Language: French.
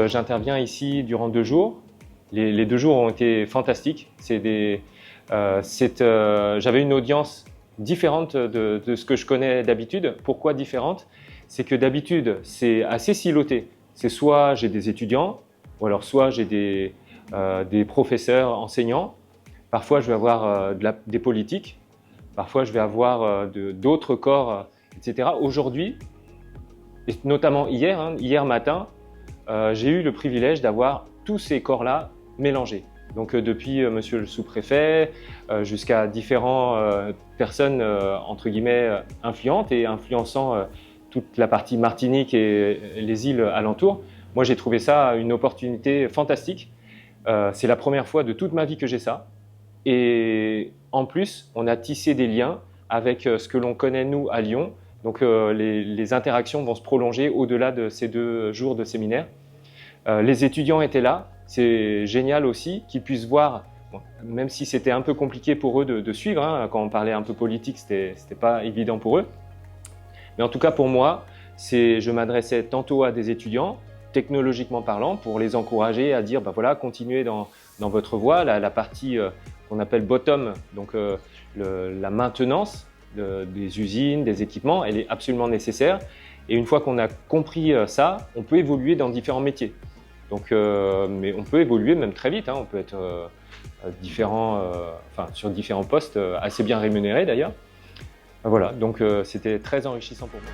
j'interviens ici durant 2 jours. Les 2 jours ont été fantastiques. J'avais une audience différente de ce que je connais d'habitude. Pourquoi différente? C'est que d'habitude, c'est assez siloté. C'est soit j'ai des étudiants, ou alors soit j'ai des professeurs enseignants. Parfois, je vais avoir des politiques. Parfois, je vais avoir d'autres corps, etc. Aujourd'hui, et notamment hier matin, j'ai eu le privilège d'avoir tous ces corps-là mélangés. Donc depuis monsieur le sous-préfet jusqu'à différentes personnes entre guillemets influentes et influençant toute la partie Martinique et les îles alentours. Moi, j'ai trouvé ça une opportunité fantastique. C'est la première fois de toute ma vie que j'ai ça. Et en plus, on a tissé des liens avec ce que l'on connaît nous à Lyon. Donc les interactions vont se prolonger au-delà de ces 2 jours de séminaire. Les étudiants étaient là. C'est génial aussi qu'ils puissent voir, même si c'était un peu compliqué pour eux de suivre, hein, quand on parlait un peu politique, c'était pas évident pour eux. Mais en tout cas pour moi, je m'adressais tantôt à des étudiants, technologiquement parlant, pour les encourager à dire, voilà, continuez dans votre voie, la partie qu'on appelle bottom, donc la maintenance des usines, des équipements, elle est absolument nécessaire. Et une fois qu'on a compris ça, on peut évoluer dans différents métiers. Donc, mais on peut évoluer même très vite, hein. On peut être sur différents postes assez bien rémunérés d'ailleurs. Voilà, donc c'était très enrichissant pour moi.